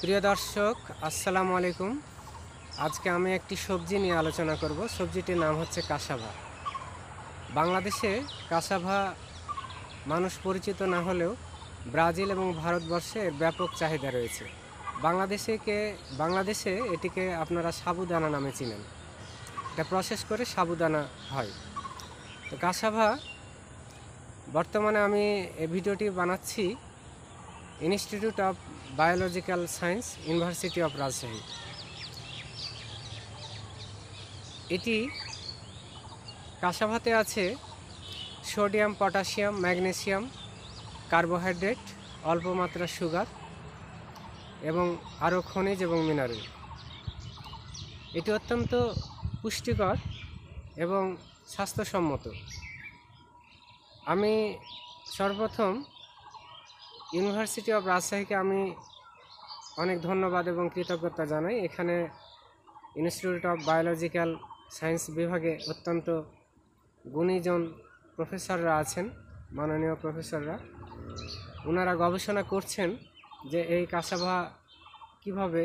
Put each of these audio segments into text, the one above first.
প্রিয় দর্শক, আসসালামু আলাইকুম। আজকে আমি একটি সবজি নিয়ে আলোচনা করব। সবজিটির নাম হচ্ছে কাসাভা। বাংলাদেশে কাসাভা মানুষ পরিচিত না হলেও ব্রাজিল এবং ভারতবর্ষে এর ব্যাপক চাহিদা রয়েছে। বাংলাদেশে এটিকে আপনারা সাবুদানা নামে চিনেন। এটা প্রসেস করে সাবুদানা হয়। তো কাসাভা বর্তমানে আমি এই ভিডিওটি বানাচ্ছি institute of biological science, university of Rajshahi. এটি কাসাভাতে আছে সোডিয়াম, পটাশিয়াম, ম্যাগনেসিয়াম, কার্বোহাইড্রেট, অল্প মাত্রা সুগার এবং আরও খনিজ এবং মিনারেল। এটি অত্যন্ত পুষ্টিকর এবং স্বাস্থ্যসম্মত। আমি সর্বপ্রথম ইউনিভার্সিটি অফ রাজশাহীকে আমি অনেক ধন্যবাদ এবং কৃতজ্ঞতা জানাই। এখানে ইনস্টিটিউট অফ বায়োলজিক্যাল সায়েন্স বিভাগে অত্যন্ত গুণীজন প্রফেসররা আছেন, মাননীয় প্রফেসররা। ওনারা গবেষণা করছেন যে এই কাসাভা কিভাবে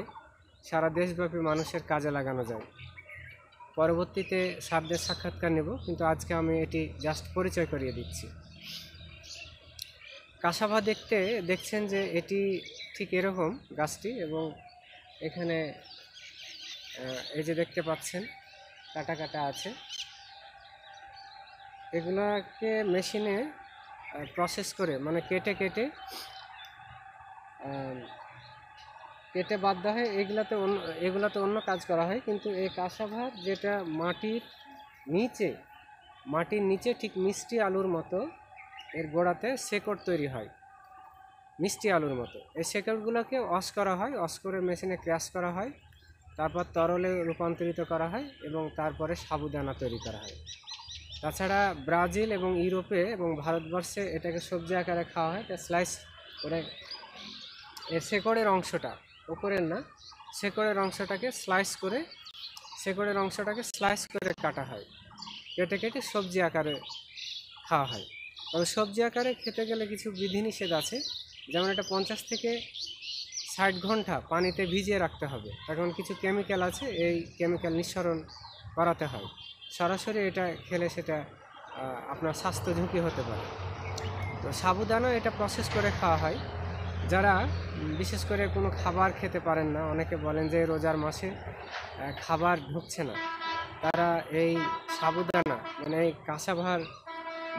সারা দেশব্যাপী মানুষের কাজে লাগানো যায়। পরবর্তীতে স্যারদের সাক্ষাৎকার নেব, কিন্তু আজকে আমি এটি জাস্ট পরিচয় করিয়ে দিচ্ছি। কাসাভা দেখছেন যে এটি ঠিক এরকম গাছটি, এবং এখানে এই যে দেখতে পাচ্ছেন কাটা কাটা আছে। এগুলাকে মেশিনে প্রসেস করে, মানে কেটে বাদ দেওয়া হয়। এগুলাতে অন্য কাজ করা হয়, কিন্তু এই কাসাভার যেটা মাটির নিচে ঠিক মিষ্টি আলুর মতো এর গোড়াতে শেকড় তৈরি হয়, মিষ্টি আলুর মতো। এই শেকড়গুলোকে ওয়াশ করা হয়, ওয়াশ করে মেশিনে ক্র্যাশ করা হয়, তারপর তরলে রূপান্তরিত করা হয় এবং তারপরে সাবুদানা তৈরি করা হয়। তাছাড়া ব্রাজিল এবং ইউরোপে এবং ভারতবর্ষে এটাকে সবজি আকারে খাওয়া হয়। এটা স্লাইস করে এর শেকড়ের অংশটা, উপরের না, শেকড়ের অংশটাকে স্লাইস করে কাটা হয়, কেটে সবজি আকারে খাওয়া হয়। তবে সবজি আকারে খেতে গেলে কিছু বিধিনিষেধ আছে, যেমন এটা 50 থেকে 60 ঘন্টা পানিতে ভিজিয়ে রাখতে হবে। এখন কিছু কেমিক্যাল আছে, এই কেমিক্যাল নিঃসরণ করাতে হয়। সরাসরি এটা খেলে সেটা আপনার স্বাস্থ্য ঝুঁকি হতে পারে। তো সাবুদানা এটা প্রসেস করে খাওয়া হয়। যারা বিশেষ করে কোনো খাবার খেতে পারেন না, অনেকে বলেন যে রোজার মাসে খাবার ঢুকছে না, তারা এই সাবুদানা, মানে এই কাসাভার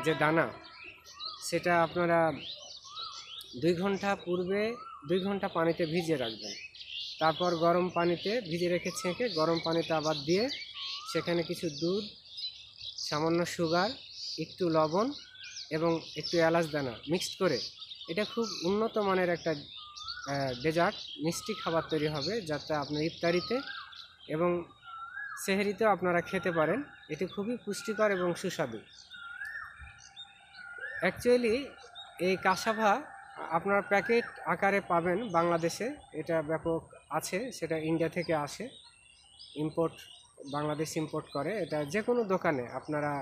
যে দানা, সেটা আপনারা 2 ঘন্টা পানিতে ভিজিয়ে রাখবেন। তারপর গরম পানিতে ভিজিয়ে রেখে ছেঁকে গরম পানিতে আবার দিয়ে সেখানে কিছু দুধ, সামান্য সুগার, একটু লবণ এবং একটু এলাচ দানা মিক্সড করে, এটা খুব উন্নত মানের একটা ডেজার্ট, মিষ্টি খাবার তৈরি হবে, যাতে আপনার ইফতারিতে এবং সেহরিতেও আপনারা খেতে পারেন। এটি খুবই পুষ্টিকর এবং সুস্বাদু। অ্যাকচুয়ালি এই কাসাভা আপনারা প্যাকেট আকারে পাবেন বাংলাদেশে, এটা ব্যাপক আছে। সেটা ইন্ডিয়া থেকে আসে, বাংলাদেশ ইম্পোর্ট করে। এটা যে কোনো দোকানে আপনারা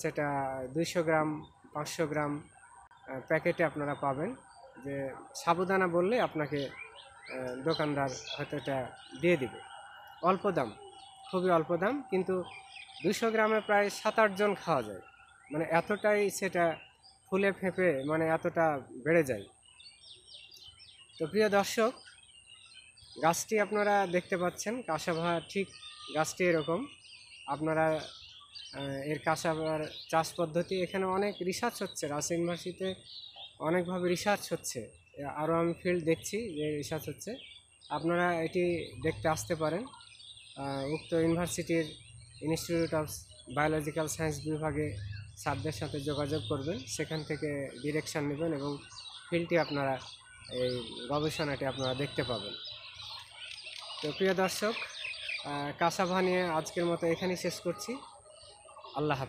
সেটা 200 গ্রাম, 500 গ্রাম প্যাকেটে আপনারা পাবেন। যে সাবুদানা বললে আপনাকে দোকানদার হয়তো এটা দিয়ে দিবে। অল্প দাম, খুবই অল্প দাম, কিন্তু 200 গ্রামে প্রায় 7-8 জন খাওয়া যায়। মানে এতটাই সেটা ফুলে ফেঁপে, মানে এতটা বেড়ে যায়। তো প্রিয় দর্শক, গাছটি আপনারা দেখতে পাচ্ছেন, কাসাভা ঠিক গাছটি এরকম। আপনারা এর কাসাভার চাষ পদ্ধতি, এখানে অনেক রিসার্চ হচ্ছে, রাজশাহী ইউনিভার্সিটিতে অনেকভাবে রিসার্চ হচ্ছে। আরও আমি ফিল্ড দেখছি যে রিসার্চ হচ্ছে। আপনারা এটি দেখতে আসতে পারেন। উক্ত ইউনিভার্সিটির ইনস্টিটিউট অফ বায়োলজিক্যাল সায়েন্স বিভাগে স্যারদের সাথে যোগাযোগ করবেন, সেখান থেকে ডিরেকশান নেবেন এবং ফিল্ডটি আপনারা, এই গবেষণাটি আপনারা দেখতে পাবেন। তো প্রিয় দর্শক, কাসাভা নিয়ে আজকের মতো এখানেই শেষ করছি। আল্লাহ হাফেজ।